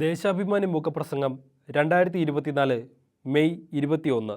ദേശാഭിമാനി മുഖപ്രസംഗം 2024 May 21.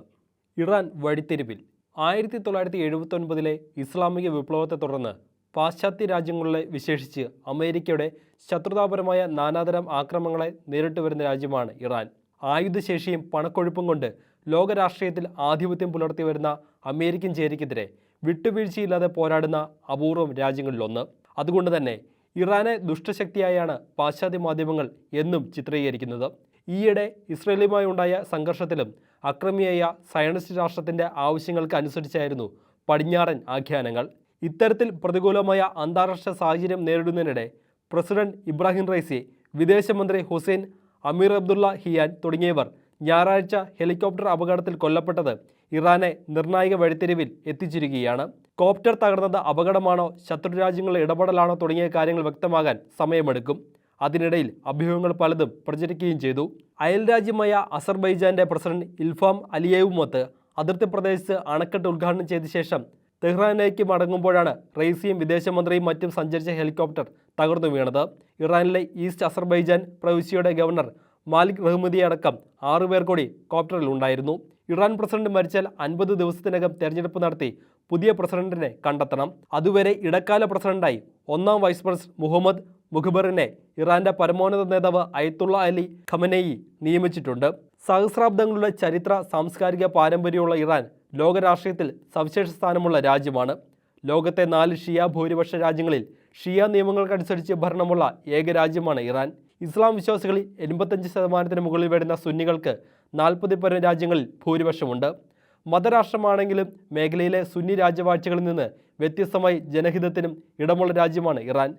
Iran വഴിത്തിരിവിൽ. 1979 ഇസ്ലാമിക വിപ്ലവത്തെ തുടർന്ന് പാശ്ചാത്യ രാജ്യങ്ങളിലെ വിശേഷിച്ച് അമേരിക്കയുടെ ശത്രുതാപരമായ നാനാതരം ആക്രമണങ്ങളെ നേരിട്ട് വരുന്ന രാജ്യമാണ് ഇറാൻ. ആയുധശേഷിയും പണക്കൊഴുപ്പും കൊണ്ട് ലോകരാഷ്ട്രീയത്തിൽ ആധിപത്യം പുലർത്തി വരുന്ന അമേരിക്കൻ ചേരിക്കെതിരെ വിട്ടുവീഴ്ചയില്ലാതെ പോരാടുന്ന അപൂർവം രാജ്യങ്ങളിലൊന്ന്. അതുകൊണ്ട് തന്നെ ഇറാനെ ദുഷ്ടശക്തിയായാണ് പാശ്ചാത്യ മാധ്യമങ്ങൾ എന്നും ചിത്രീകരിക്കുന്നത്. ഈയിടെ ഇസ്രയേലുമായി ഉണ്ടായ സംഘർഷത്തിലും അക്രമിയായ സയനിസ്റ്റ് രാഷ്ട്രത്തിൻ്റെ ആവശ്യങ്ങൾക്ക് അനുസരിച്ചായിരുന്നു പടിഞ്ഞാറൻ ആഖ്യാനങ്ങൾ. ഇത്തരത്തിൽ പ്രതികൂലമായ അന്താരാഷ്ട്ര സാഹചര്യം നേരിടുന്നതിനിടെ പ്രസിഡന്റ് ഇബ്രാഹിം റൈസി, വിദേശമന്ത്രി ഹുസൈൻ അമീർ അബ്ദുള്ള ഹിയാൻ തുടങ്ങിയവർ ഞായറാഴ്ച ഹെലികോപ്റ്റർ അപകടത്തിൽ കൊല്ലപ്പെട്ടത് ഇറാനെ നിർണായക വഴിത്തിരിവിൽ എത്തിച്ചിരിക്കുകയാണ്. കോപ്റ്റർ തകർന്നത് അപകടമാണോ, ശത്രുരാജ്യങ്ങളുടെ ഇടപെടലാണോ തുടങ്ങിയ കാര്യങ്ങൾ വ്യക്തമാകാൻ സമയമെടുക്കും. അതിനിടയിൽ അഭ്യൂഹങ്ങൾ പലതും പ്രചരിക്കുകയും ചെയ്തു. അയൽരാജ്യമായ അസർബൈജാന്റെ പ്രസിഡന്റ് ഇൽഹാം അലിയേവുമൊത്ത് അതിർത്തി പ്രദേശത്ത് അണക്കെട്ട് ഉദ്ഘാടനം ചെയ്ത ശേഷം തെഹ്റാനിലേക്ക് മടങ്ങുമ്പോഴാണ് റൈസിയും വിദേശമന്ത്രിയും മറ്റും സഞ്ചരിച്ച ഹെലികോപ്റ്റർ തകർന്നു വീണത്. ഇറാനിലെ ഈസ്റ്റ് അസർബൈജാൻ പ്രവിശ്യയുടെ ഗവർണർ മാലിക് റഹ്മദിയെ അടക്കം 6 പേർ കൂടി കോപ്റ്ററിൽ ഉണ്ടായിരുന്നു. ഇറാൻ പ്രസിഡന്റ് മരിച്ചാൽ 50 ദിവസത്തിനകം തെരഞ്ഞെടുപ്പ് നടത്തി പുതിയ പ്രസിഡന്റിനെ കണ്ടെത്തണം. അതുവരെ ഇടക്കാല പ്രസിഡന്റായി 1ാം വൈസ് പ്രസിഡന്റ് മുഹമ്മദ് മുഖബറിനെ ഇറാന്റെ പരമോന്നത നേതാവ് അയത്തുള്ള അലി ഖമനേയി നിയമിച്ചിട്ടുണ്ട്. സഹസ്രാബ്ദങ്ങളുടെ ചരിത്ര സാംസ്കാരിക പാരമ്പര്യമുള്ള ഇറാൻ ലോകരാഷ്ട്രീയത്തിൽ സവിശേഷ സ്ഥാനമുള്ള രാജ്യമാണ്. ലോകത്തെ 4 ഷിയ ഭൂരിപക്ഷ രാജ്യങ്ങളിൽ ഷിയ നിയമങ്ങൾക്കനുസരിച്ച് ഭരണമുള്ള ഏക രാജ്യമാണ് ഇറാൻ. ഇസ്ലാം വിശ്വാസികളിൽ 85% മുകളിൽ വരുന്ന സുന്നികൾക്ക് 40 രാജ്യങ്ങളിൽ ഭൂരിപക്ഷമുണ്ട്. മതരാഷ്ട്രമാണെങ്കിലും മേഖലയിലെ സുന്നി രാജ്യവാഴ്ചകളിൽ നിന്ന് വ്യത്യസ്തമായി ജനഹിതത്തിനും ഇടമുള്ള രാജ്യമാണ് ഇറാൻ.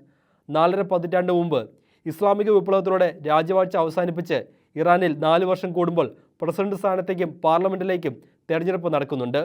4.5 പതിറ്റാണ്ട് മുമ്പ് ഇസ്ലാമിക വിപ്ലവത്തിലൂടെ രാജ്യവാഴ്ച അവസാനിപ്പിച്ച് ഇറാനിൽ 4 വർഷം കൂടുമ്പോൾ പ്രസിഡന്റ് സ്ഥാനത്തേക്കും പാർലമെന്റിലേക്കും തെരഞ്ഞെടുപ്പ് നടക്കുന്നുണ്ട്.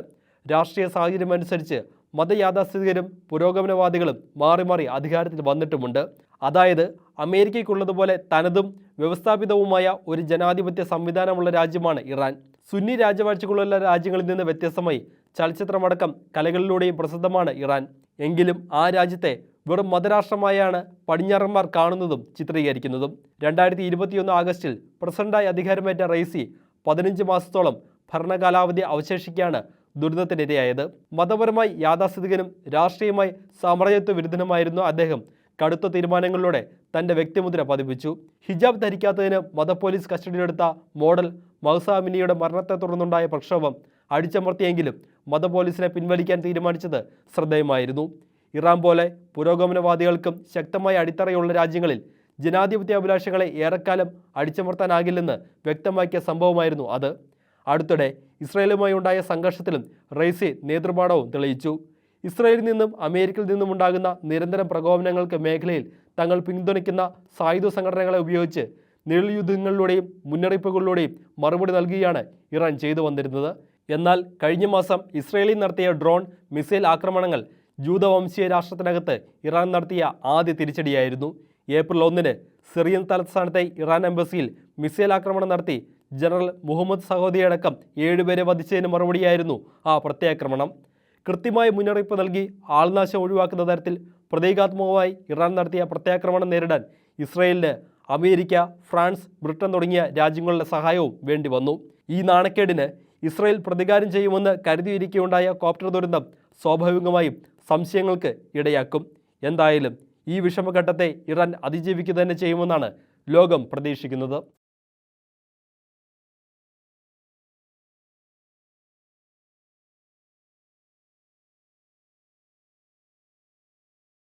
രാഷ്ട്രീയ സാഹചര്യം അനുസരിച്ച് മതയാഥാസ്ഥിതികരും പുരോഗമനവാദികളും മാറി മാറി അധികാരത്തിൽ വന്നിട്ടുമുണ്ട്. അതായത് അമേരിക്കയ്ക്കുള്ളതുപോലെ തനതും വ്യവസ്ഥാപിതവുമായ ഒരു ജനാധിപത്യ സംവിധാനമുള്ള രാജ്യമാണ് ഇറാൻ. സുന്നി രാജവാഴ്ചകളുള്ള രാജ്യങ്ങളിൽ നിന്ന് വ്യത്യസ്തമായി ചലച്ചിത്രമടക്കം കലകളിലൂടെയും പ്രസിദ്ധമാണ് ഇറാൻ. എങ്കിലും ആ രാജ്യത്തെ വെറും മതരാഷ്ട്രമായാണ് പടിഞ്ഞാറന്മാർ കാണുന്നതും ചിത്രീകരിക്കുന്നതും. 2021 ആഗസ്റ്റിൽ പ്രസിഡന്റായി അധികാരമേറ്റ റൈസി 15 മാസത്തോളം ഭരണകാലാവധി അവശേഷിക്കുകയാണ് ദുരിതത്തിനിരയായത്. മതപരമായി യാഥാസ്ഥിതികനും രാഷ്ട്രീയമായി സാമ്രാജ്യത്വ വിരുദ്ധനുമായിരുന്നു അദ്ദേഹം. കടുത്ത തീരുമാനങ്ങളിലൂടെ തൻ്റെ വ്യക്തിമുദ്ര പതിപ്പിച്ചു. ഹിജാബ് ധരിക്കാത്തതിന് മതപോലീസ് കസ്റ്റഡിയിലെടുത്ത മോഡൽ മഹ്സ അമിനിയുടെ മരണത്തെ തുടർന്നുണ്ടായ പ്രക്ഷോഭം അടിച്ചമർത്തിയെങ്കിലും മതപോലീസിനെ പിൻവലിക്കാൻ തീരുമാനിച്ചത് ശ്രദ്ധേയമായിരുന്നു. ഇറാൻ പോലെ പുരോഗമനവാദികൾക്കും ശക്തമായ അടിത്തറയുള്ള രാജ്യങ്ങളിൽ ജനാധിപത്യാഭിലാഷങ്ങളെ ഏറെക്കാലം അടിച്ചമർത്താനാകില്ലെന്ന് വ്യക്തമാക്കിയ സംഭവമായിരുന്നു അത്. അടുത്തിടെ ഇസ്രയേലുമായി ഉണ്ടായ സംഘർഷത്തിലും റൈസി നേതൃപാഠവും തെളിയിച്ചു. ഇസ്രയേലിൽ നിന്നും അമേരിക്കയിൽ നിന്നും ഉണ്ടാകുന്ന നിരന്തരം പ്രകോപനങ്ങൾക്ക് മേഖലയിൽ തങ്ങൾ പിന്തുണയ്ക്കുന്ന സായുധ സംഘടനകളെ ഉപയോഗിച്ച് നിഴൽയുദ്ധങ്ങളിലൂടെയും മുന്നറിയിപ്പുകളിലൂടെയും മറുപടി നൽകുകയാണ് ഇറാൻ ചെയ്തു വന്നിരുന്നത്. എന്നാൽ കഴിഞ്ഞ മാസം ഇസ്രയേലിൽ നടത്തിയ ഡ്രോൺ മിസൈൽ ആക്രമണങ്ങൾ ജൂതവംശീയ രാഷ്ട്രത്തിനകത്ത് ഇറാൻ നടത്തിയ ആദ്യ തിരിച്ചടിയായിരുന്നു. ഏപ്രിൽ 1 സിറിയൻ തലസ്ഥാനത്തെ ഇറാൻ എംബസിയിൽ മിസൈൽ ആക്രമണം നടത്തി ജനറൽ മുഹമ്മദ് സഹോദിയടക്കം 7 പേരെ വധിച്ചതിന് മറുപടിയായിരുന്നു ആ പ്രത്യാക്രമണം. കൃത്യമായ മുന്നറിയിപ്പ് നൽകി ആൾനാശം ഒഴിവാക്കുന്ന തരത്തിൽ പ്രതീകാത്മകമായി ഇറാൻ നടത്തിയ പ്രത്യാക്രമണം നേരിടാൻ ഇസ്രയേലിന് അമേരിക്ക, ഫ്രാൻസ്, ബ്രിട്ടൻ തുടങ്ങിയ രാജ്യങ്ങളുടെ സഹായവും വേണ്ടി വന്നു. ഈ നാണക്കേടിന് ഇസ്രയേൽ പ്രതികാരം ചെയ്യുമെന്ന് കരുതിയിരിക്കുകയുണ്ടായ കോപ്റ്റർ ദുരന്തം സ്വാഭാവികമായും സംശയങ്ങൾക്ക് ഇടയാക്കും. എന്തായാലും ഈ വിഷമഘട്ടത്തെ ഇറാൻ അതിജീവിക്കുക തന്നെ ചെയ്യുമെന്നാണ് ലോകം പ്രതീക്ഷിക്കുന്നത്.